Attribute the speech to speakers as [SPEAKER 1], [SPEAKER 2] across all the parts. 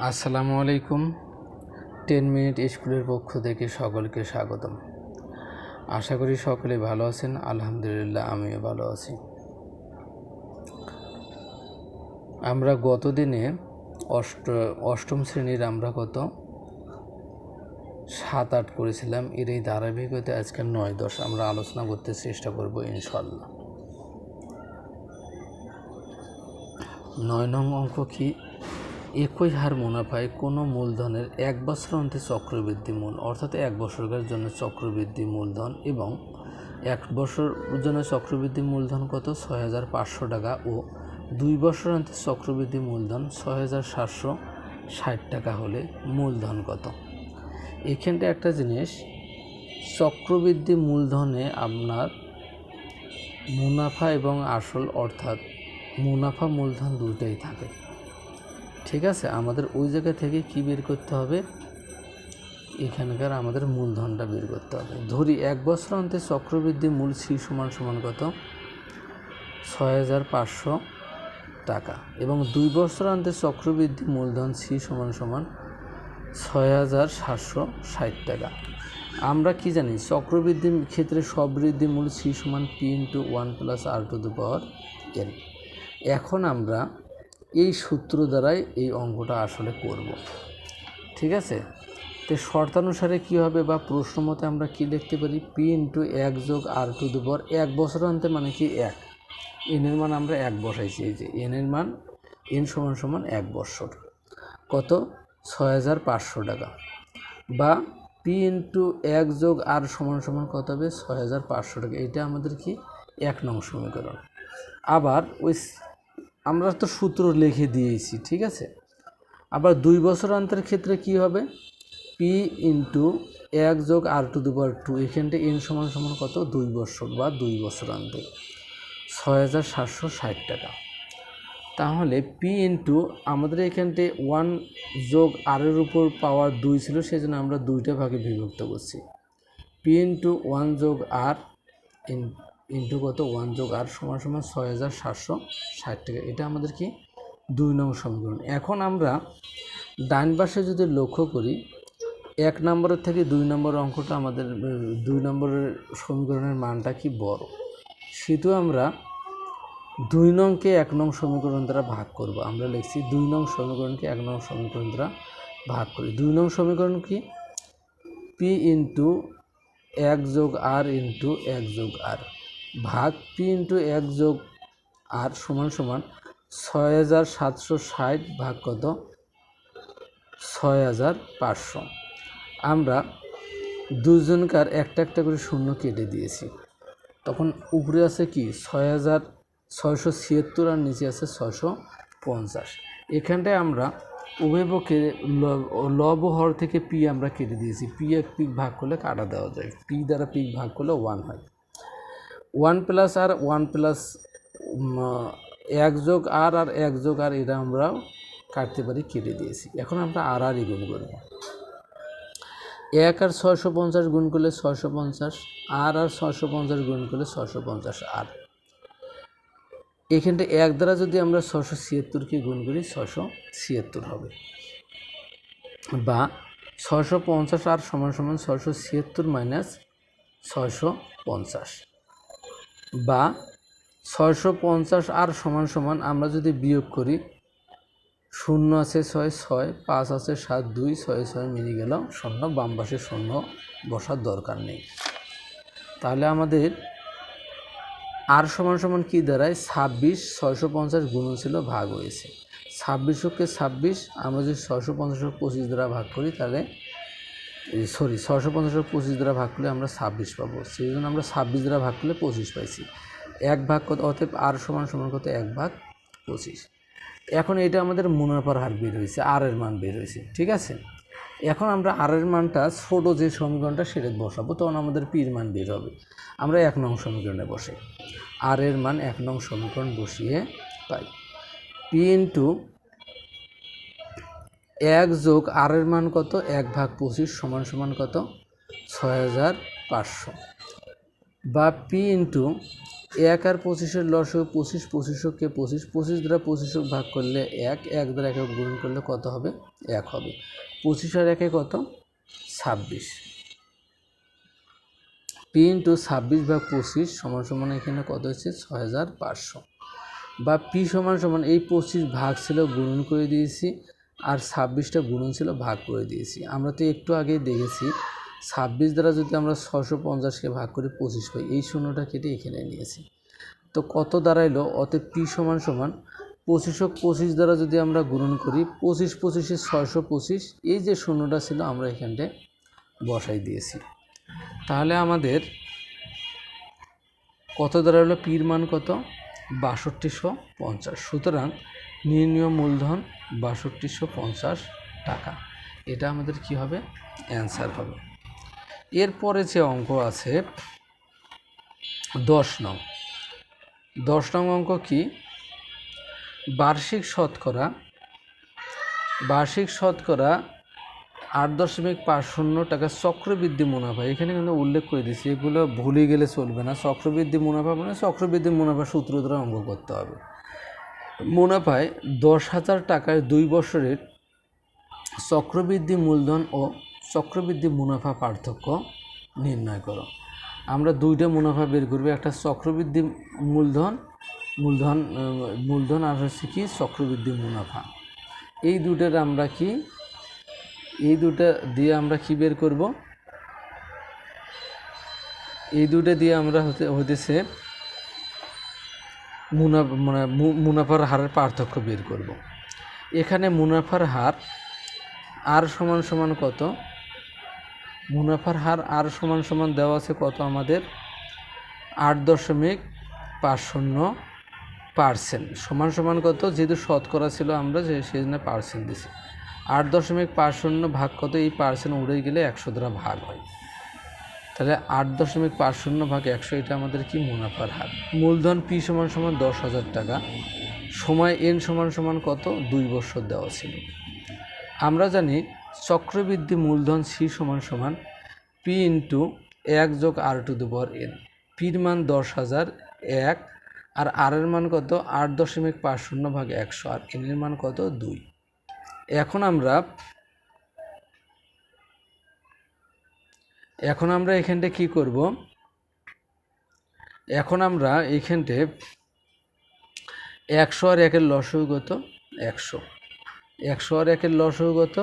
[SPEAKER 1] আসসালামু আলাইকুম। 10 মিনিট স্কুলের পক্ষ থেকে সকলকে স্বাগতম। আশা করি সকলে ভালো আছেন। আলহামদুলিল্লাহ, আমিও ভালো আছি। আমরা গত দিনে অষ্টম শ্রেণীর আমরা কত 7-8 করেছিলাম। এর এই ধারাবাহিকতা আজকে 9-10 আমরা আলোচনা করতে চেষ্টা করব ইনশাআল্লাহ। 9 নং অঙ্ক কি? একই হার মুনাফায় কোনো মূলধনের 1 বছর অন্তে চক্রবৃদ্ধি মূল, অর্থাৎ 1 বছরের জন্য চক্রবৃদ্ধি মূলধন এবং 1 বছর জন্য চক্রবৃদ্ধি মূলধন কত 6,500 টাকা ও 2 বছর অন্তে চক্রবৃদ্ধি মূলধন 6,760 টাকা হলে মূলধন কত? এখানটা একটা জিনিস, চক্রবৃদ্ধি মূলধনে আপনার মুনাফা এবং আসল অর্থাৎ মুনাফা মূলধন দুটোই থাকে। ঠিক আছে, আমাদের ওই জায়গা থেকে কি বের করতে হবে? এখানকার আমাদের মূলধনটা বের করতে হবে। ধরি 1 বছর অন্তে চক্রবৃদ্ধি মূল সি সমান কত 6,500 টাকা এবং 2 বছর অন্তে চক্রবৃদ্ধি মূলধন সি সমান 6,760 টাকা। আমরা কি জানি, চক্রবৃদ্ধির ক্ষেত্রে সবৃদ্ধি মূল সি সমান P into 1 plus R to the power N. এখন আমরা এই সূত্র দ্বারাই এই অঙ্কটা আসলে করব। ঠিক আছে, তো শর্তানুসারে কী হবে বা প্রশ্ন মতে আমরা কি লিখতে পারি? পি ইন্টু 1 যোগ আর টু দ্য পাওয়ার 1 বছর অন্তে মানে কি 1, এনের মান আমরা 1 বসাইছি। এই যে এনের মান এন সমান 1 বছর কত 6,500 টাকা, বা পি ইন্টু 1 যোগ আর সমান কত হবে 6,500 টাকা। এটা আমাদের কি 1 নং সমীকরণ। আবার ওই আমরা তো সূত্র লিখে দিয়েছি, ঠিক আছে। আবার 2 বছর অন্তরের ক্ষেত্রে কি হবে? পি ইন্টু 1 যোগ আর টু দি পাওয়ার 2, এখানটা এন সমান কত 2 বছর বা 2 বছর অন্তে 6,760 টাকা। তাহলে পি ইন্টু আমাদের এখানটে 1 যোগ আরের উপর পাওয়ার 2 ছিল, সেই জন্য আমরা 2টা ভাগে বিভক্ত করছি। পি ইন্টু 1 যোগ আর ইন্টু কত 1 যোগ আর সমান 6,760 টাকা। এটা আমাদের কি 2 নং সমীকরণ। এখন আমরা ডান পাশে যদি লক্ষ্য করি, 1 নম্বরের থেকে 2 নম্বর অঙ্কটা আমাদের 2 নম্বরের সমীকরণের মানটা কি বড়, সেহেতু আমরা 2 নংকে 1 নং সমীকরণ দ্বারা ভাগ করব। আমরা লিখছি 2 নং সমীকরণকে 1 নং সমীকরণ দ্বারা ভাগ করি। 2 নং সমীকরণ কি? পি ইন্টু 1 যোগ আর ইন্টু 1 যোগ আর ভাগ পি ইন্টু 1 যোগ আর সমান 6,760 ভাগ কত 6,500। আমরা দুজনকার একটা একটা করে শূন্য কেটে দিয়েছি। তখন উপরে আছে কি 6,676 আর নিচে আছে 650। এখানটায় আমরা উভয় পক্ষে লব হর থেকে পি আমরা কেটে দিয়েছি। পি এক পিক ভাগ করলে কাটা দেওয়া যায়, পি দ্বারা পিক ভাগ করলে 1 হয়। 1 প্লাস আর 1 প্লাস 1 যোগ আর 1 যোগ আর এটা আমরা কাটতে পারি, কেটে দিয়েছি। এখন আমরা আর গুণ করব। 1 আর 650 গুণ করলে 650, আর 650 গুণ করলে 650 আর। এখানটা 1 দ্বারা যদি আমরা 676কে গুণ করি 676 হবে, বা 650 আর সমান 676 মাইনাস 650, বা 650 আর সমান আমরা যদি বিয়োগ করি, 0 আছে 6, 6, 5 আছে 7, 2, 6, 6 মিলে গেল 0, বাম পাশে 0 বসার দরকার নেই। তাহলে আমাদের আর সমান কি দাঁড়ায়? 26, 650 গুণ ছিল ভাগ হয়েছে। 26কে 26 আমরা যদি 650 25 দ্বারা ভাগ করি, তাহলে 650 25 দ্বারা ভাগ করলে আমরা 26 পাবো। সেই জন্য আমরা 26 দ্বারা ভাগ করলে 25 পাইছি। 1 ভাগ কত? অতএব আর সমান কত 1 ভাগ 25। এখন এটা আমাদের মুনাফার হার বের হয়েছে, আর এর মান বের হয়েছে। ঠিক আছে, এখন আমরা আর এর মানটা ছোট যে সমীকরণটা সেটা বসাবো, তখন আমাদের পির মান বের হবে। আমরা 1 নং সমীকরণে বসে আর এর মান 1 নং সমীকরণ বসিয়ে পাই পি ইন্টু 1 যোগ আর এর মান কত 1 ভাগ 25 সমান কত 6,500, বা পি ইন্টু 1 আর 25-এর লসাগু 25, 25-কে 25, 25 দ্বারা 25 ভাগ করলে 1, 1 দ্বারা 1 গুণ করলে কত হবে? 1 হবে। 25 আর 1 কত? 26। P × 26 ভাগ 25 সমান সমান এখানে কত হচ্ছে? 6500। বা P সমান সমান এই 25 ভাগ ছিল গুণন করে দিয়েছি, আর 26টা গুণন ছিল ভাগ করে দিয়েছি। আমরা তো একটু আগেই দেখেছি 26 দ্বারা যদি আমরা 650-কে ভাগ করে 25 পাই, এই শূন্যটা কেটে এখানে নিয়েছি। তো কত দাঁড়াইলো? অতএব P সমান সমান 25 দ্বারা যদি আমরা গুণন করি, 25 25 625, এই যে শূন্যটা ছিল আমরা এখানটায় বসাই দিয়েছি। তাহলে আমাদের কত দাঁড়ালো? পির মান কত? 6250। সুতরাং নির্ণীয় মূলধন 6250 টাকা। এটা আমাদের কি হবে? অ্যান্সার হবে। এরপরে যে অঙ্ক আছে 10 নং। 10 নং অঙ্ক কি? বার্ষিক শতকরা 8.50 টাকা চক্রবৃদ্ধি মুনাফা। এখানে কিন্তু উল্লেখ করে দিচ্ছি, এগুলো ভুলে গেলে চলবে না। চক্রবৃদ্ধি মুনাফা মানে চক্রবৃদ্ধি মুনাফা সূত্র দ্বারা অঙ্ক করতে হবে। মুনাফায় 10,000 টাকায় 2 বছরের চক্রবৃদ্ধি মূলধন ও চক্রবৃদ্ধি মুনাফা পার্থক্য নির্ণয় করো। আমরা দুইটা মুনাফা বের করব, একটা চক্রবৃদ্ধি মূলধন আর হচ্ছে কি চক্রবৃদ্ধি মুনাফা। এই দুটার আমরা কি, এই দুটা দিয়ে আমরা কি বের করব? এই দুটো দিয়ে আমরা হতেছে মুনাফার হারের পার্থক্য বের করব। এখানে মুনাফার হার আর সমান সমান কত? মুনাফার হার আর সমান সমান দেওয়া আছে কত আমাদের? 8.50% সমান সমান কত? যেহেতু শতকরা ছিল আমরা সেই জন্য পার্সেন্ট দিছি। 8.50 ভাগ কত? এই পার্সেন্ট উড়ে গেলে 100 দ্বারা ভাগ হয়। তাহলে 8.50 ভাগ 100, এটা আমাদের কি? মুনাফার হার। মূলধন P সমান সমান 10,000 টাকা। সময় N সমান সমান কত? 2 বছর দেওয়া ছিল। আমরা জানি চক্রবৃদ্ধি মূলধন C সমান সমান P × 1 + r⁴n। Pর মান 10,000, 1, আর r এর মান কত? 8.50 ভাগ 100, আর n এর মান কত? 2। এখন আমরা এখানটা কি করব? এখন আমরা এখানটা 100 আর 1-এর লসাগু কত? 100। 100 আর 1-এর লসাগু কত?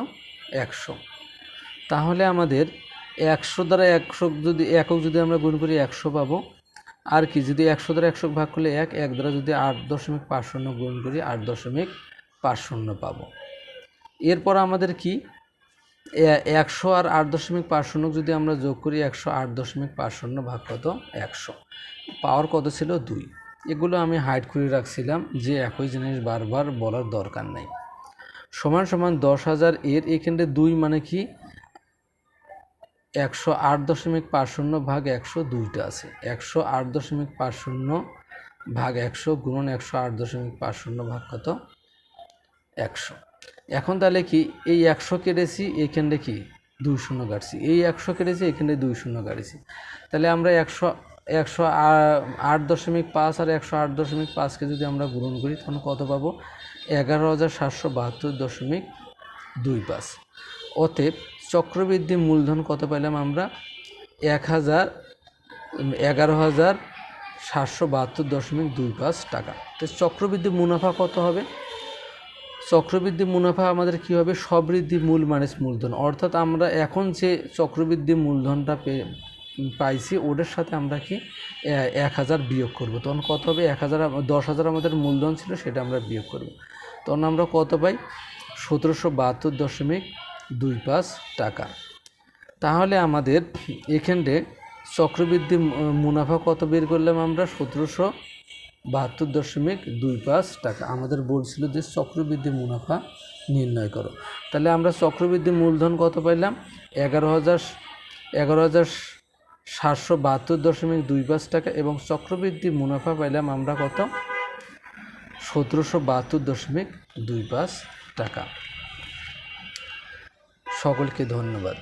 [SPEAKER 1] 100। তাহলে আমাদের 100 দ্বারা 100 যদি আমরা গুণ করি 100 পাবো। আর কি, যদি 100 দ্বারা 100 ভাগ করলে 1, 1 দ্বারা যদি 8.50 গুণ করি 8.50 পাবো। এরপর আমাদের কি, 100 আর 8.50 যদি আমরা যোগ করি 100, 8.50 ভাগ কত? 100। পাওয়ার কত ছিল? 2। এগুলো আমি হাইড করে রাখছিলাম, যে একই জিনিস বারবার বলার দরকার নাই। সমান সমান 10,000 এর এখানে 2 মানে কি? 108.50 ভাগ 100 দুইটা আছে। 108.50 ভাগ 100 গুণন 108.50 ভাগ কত? 100। এখন তাহলে কি, এই 100 কেটেছি, এখানে কি 2 শূন্য কাটছি, এই 100 কেটেছি, এখানে 2 শূন্য কাটছি। তাহলে আমরা 108.5 আর 108.5কে যদি আমরা গুণন করি তখন কত পাবো? 11,772.25। অতএব চক্রবৃদ্ধি মূলধন কত পাইলাম আমরা? 11,772.25 টাকা। তো চক্রবৃদ্ধি মুনাফা কত হবে? চক্রবৃদ্ধি মুনাফা আমাদের কি হবে? সবৃদ্ধি মূল মাইনাস মূলধন। অর্থাৎ আমরা এখন যে চক্রবৃদ্ধি মূলধনটা পাইছি ওটার সাথে আমরা কি 1000 বিয়োগ করব। তখন কত হবে? 10,000 আমাদের মূলধন ছিল, সেটা আমরা বিয়োগ করব। তখন আমরা কত পাই? 1772.25 টাকা। তাহলে আমাদের এখানে চক্রবৃদ্ধি মুনাফা কত বের করলাম আমরা? 1772.25 টাকা। আমাদের বলছিল যে চক্রবৃদ্ধি মুনাফা নির্ণয় করো। তাহলে আমরা চক্রবৃদ্ধি মূলধন কত পাইলাম? 11,772.25 টাকা, এবং চক্রবৃদ্ধি মুনাফা পাইলাম আমরা কত? 1772.25 টাকা। সকলকে ধন্যবাদ।